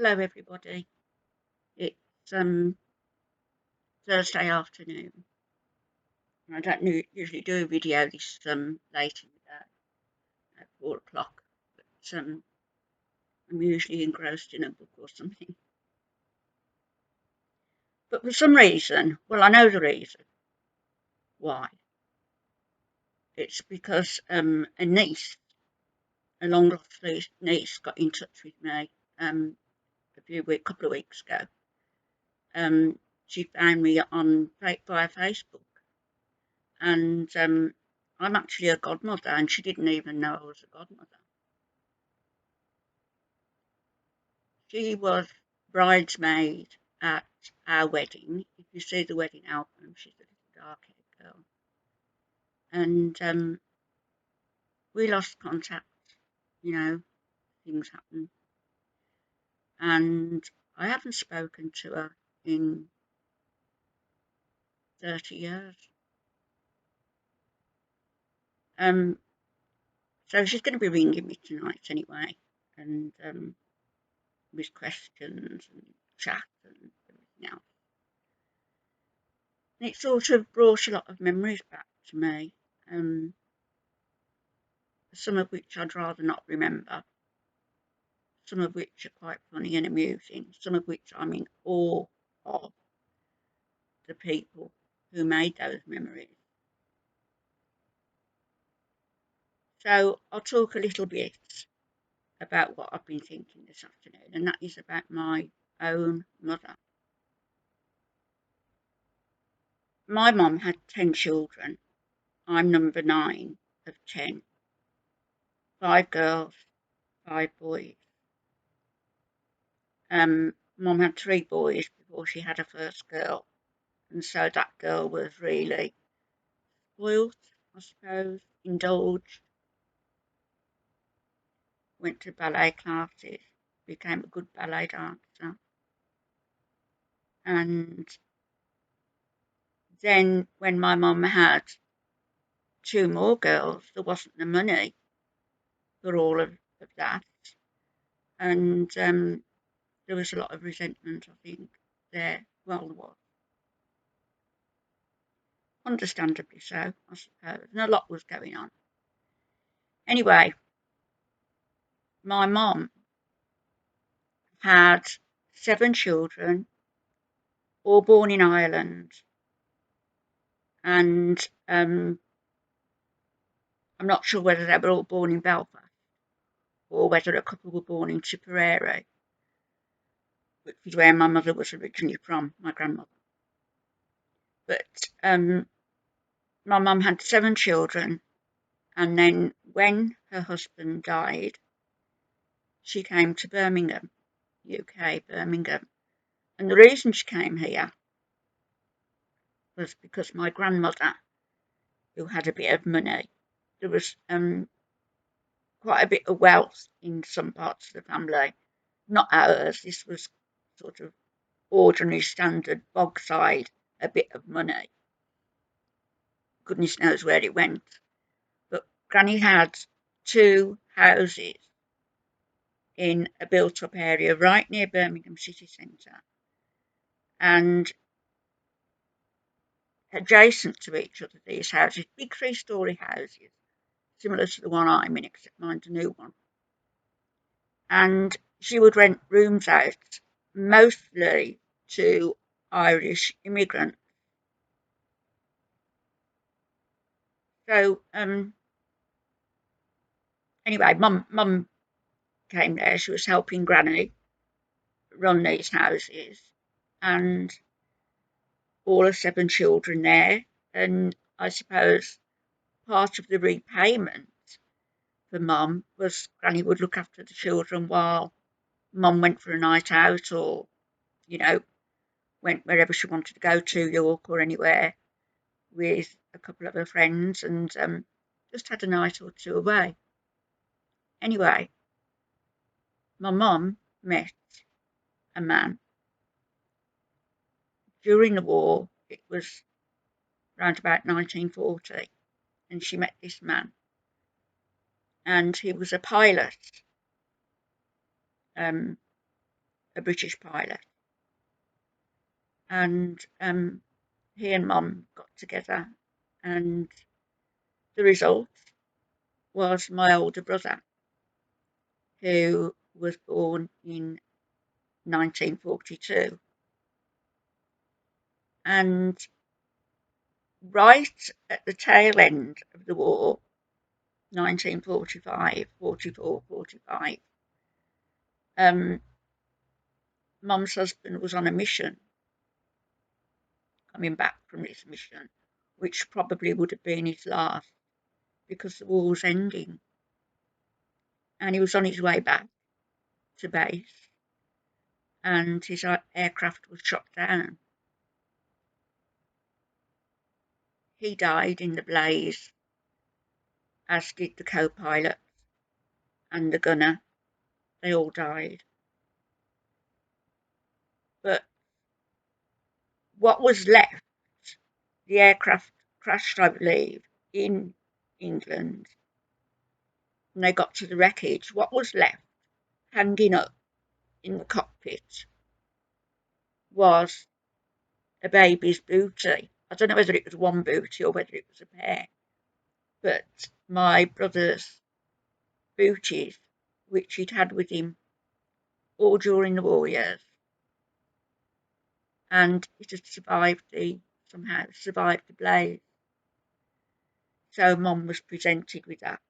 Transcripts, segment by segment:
Hello, everybody. It's Thursday afternoon. I don't usually do a video this late in the day at 4 o'clock, but I'm usually engrossed in a book or something. But for some reason, well, I know the reason why. It's because a niece, a long lost niece, got in touch with me couple of weeks ago. She found me on via Facebook. And I'm actually a godmother, and she didn't even know I was a godmother. She was bridesmaid at our wedding. If you see the wedding album, she's a little dark-haired girl. And we lost contact, things happen. And I haven't spoken to her in 30 years. So she's going to be ringing me tonight anyway, and with questions and chat and everything else. And it sort of brought a lot of memories back to me, some of which I'd rather not remember, some of which are quite funny and amusing, some of which I'm in awe of the people who made those memories. So I'll talk a little bit about what I've been thinking this afternoon, and that is about my own mother. My mum had 10 children. I'm number 9 of 10. 5 girls, 5 boys. Mum had 3 boys before she had her first girl, and so that girl was really spoilt, I suppose, indulged, went to ballet classes, became a good ballet dancer, and then when my mum had 2 more girls, there wasn't the money for all of that, and there was a lot of resentment, I think, there. Well, there was. Understandably so, I suppose, and a lot was going on. Anyway, my mum had 7 children, all born in Ireland, and I'm not sure whether they were all born in Belfast or whether a couple were born in Tipperary, which is where my mother was originally from, my grandmother. But my mum had 7 children, and then when her husband died, she came to Birmingham, UK, Birmingham. And the reason she came here was because my grandmother, who had a bit of money, there was quite a bit of wealth in some parts of the family, not ours. This was sort of ordinary, standard, bogside, a bit of money. Goodness knows where it went. But Granny had 2 houses in a built-up area right near Birmingham city centre, and adjacent to each other, these houses, big 3-storey houses, similar to the one I'm in, except mine's a new one. And she would rent rooms out, mostly to Irish immigrants. So anyway, mum came there. She was helping Granny run these houses, and all her 7 children there. And I suppose part of the repayment for Mum was Granny would look after the children while Mum went for a night out, or went wherever she wanted to go, to York or anywhere, with a couple of her friends, and just had a night or two away. Anyway, my mum met a man during the war. It was around about 1940, and she met this man, and he was a pilot a British pilot, and he and Mum got together, and the result was my older brother, who was born in 1942. And right at the tail end of the war, 1945, 44, 45, Mum's husband was on a mission, coming back from this mission, which probably would have been his last because the war was ending. And he was on his way back to base, and his aircraft was shot down. He died in the blaze, as did the co-pilot and the gunner. They all died. But what was left, the aircraft crashed, I believe, in England, and they got to the wreckage. What was left hanging up in the cockpit was a baby's booty. I don't know whether it was one booty or whether it was a pair, but my brother's booties, which he'd had with him all during the war years, and it had somehow survived the blaze. So Mum was presented with that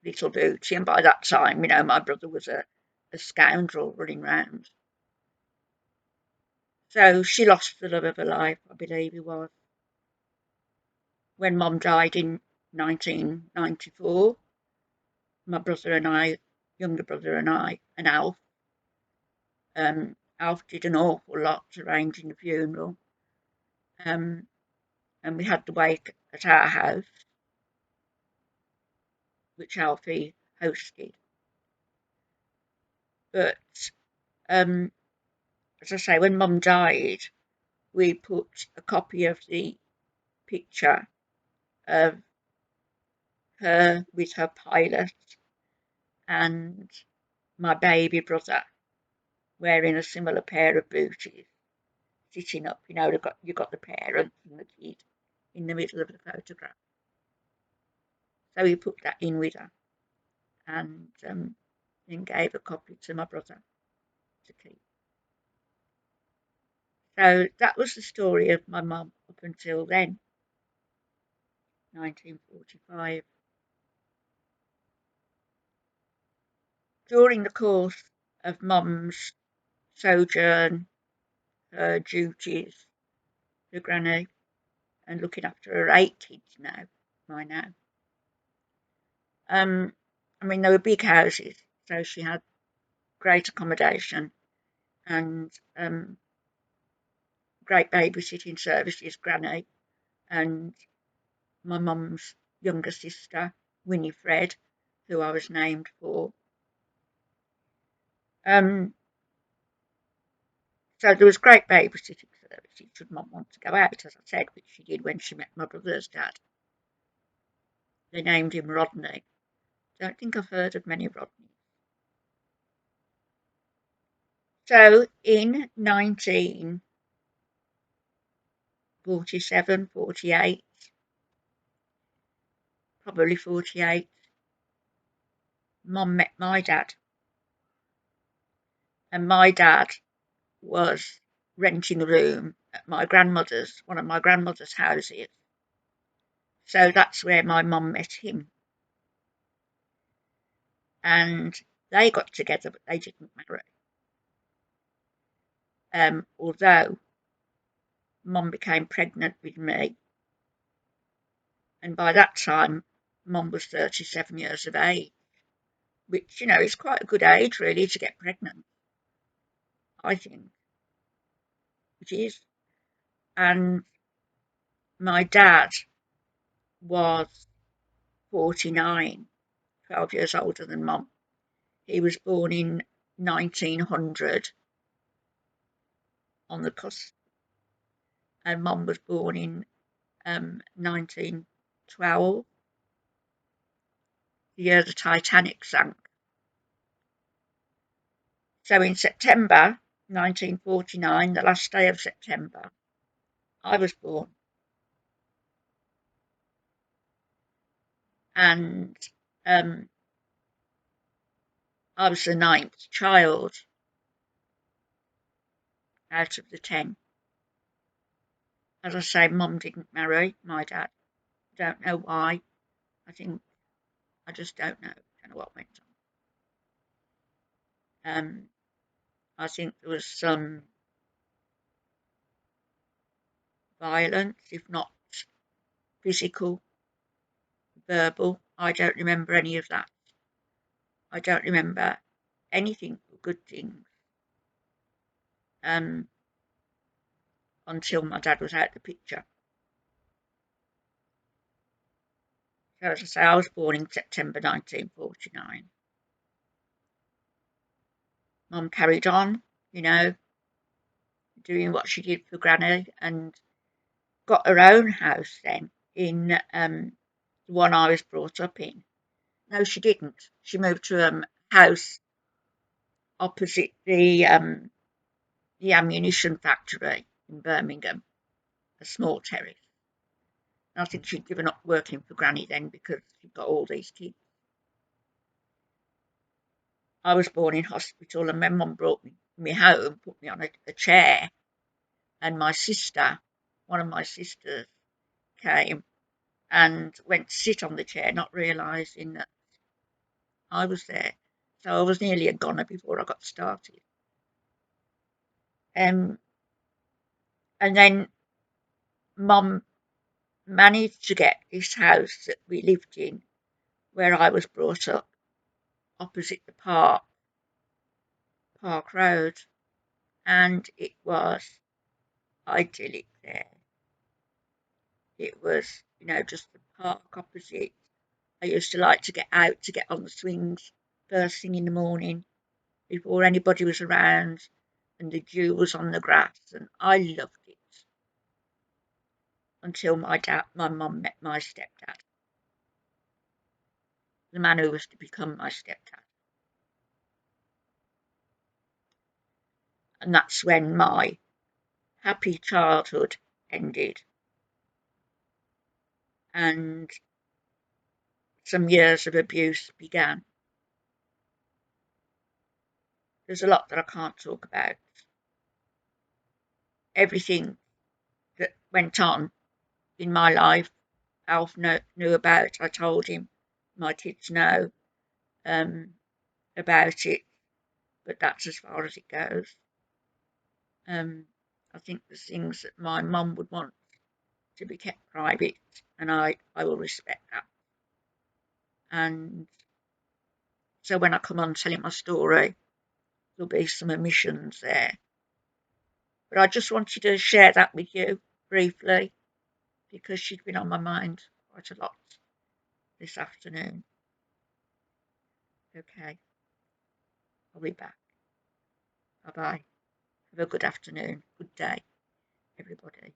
little booty, and by that time, my brother was a scoundrel running round. So she lost the love of her life, I believe he was. When Mum died in 1994, my brother and I, younger brother and I, and Alf did an awful lot arranging the funeral. And we had the wake at our house, which Alfie hosted. But as I say, when Mum died, we put a copy of the picture of her with her pilot and my baby brother wearing a similar pair of booties, sitting up. You've got the parents and the kid in the middle of the photograph. So we put that in with her, and then gave a copy to my brother to keep. So that was the story of my mum up until then, 1945. During the course of Mum's sojourn, her duties, her granny, and looking after her 8 kids by now. They were big houses, so she had great accommodation and great babysitting services, granny, and my mum's younger sister, Winifred, who I was named for. So there was great babysitting services should Mum want to go out, as I said, which she did when she met my brother's dad. They named him Rodney. Don't think I've heard of many Rodneys. So in 1947, 48, probably 48, Mum met my dad. And my dad was renting a room at one of my grandmother's houses. So that's where my mum met him. And they got together, but they didn't marry. Although Mum became pregnant with me, and by that time Mum was 37 years of age, which, is quite a good age really to get pregnant, I think. It is. And my dad was 49, 12 years older than Mum. He was born in 1900 on the cusp, and Mum was born in 1912, the year the Titanic sank. So in September 1949, the last day of September, I was born. And um, I was the 9th child out of the 10. As I say, Mum didn't marry my dad. Don't know why. I just don't know. Don't know what went on. I think there was some violence, if not physical, verbal. I don't remember any of that. I don't remember anything but good things um, until my dad was out the picture. So as I say, I was born in September 1949. Mum carried on, doing what she did for Granny, and got her own house then in the one I was brought up in. No, she didn't. She moved to a house opposite the ammunition factory in Birmingham, a small terrace. And I think she'd given up working for Granny then because she'd got all these kids. I was born in hospital, and my mum brought me home, put me on a chair, and one of my sisters, came and went to sit on the chair, not realising that I was there. So I was nearly a goner before I got started. And then Mum managed to get this house that we lived in, where I was brought up, opposite the Park Road, and it was idyllic there. It was, just the park opposite. I used to like to get out to get on the swings first thing in the morning before anybody was around, and the dew was on the grass, and I loved it until my mum met my stepdad, the man who was to become my stepdad. And that's when my happy childhood ended, and some years of abuse began. There's a lot that I can't talk about. Everything that went on in my life, Alf knew about. I told him. My kids know about it, but that's as far as it goes. I think there's things that my mum would want to be kept private, and I will respect that. And so when I come on telling my story, there'll be some omissions there. But I just wanted to share that with you briefly because she's been on my mind quite a lot this afternoon. Okay, I'll be back. Bye bye. Have a good afternoon, good day, everybody.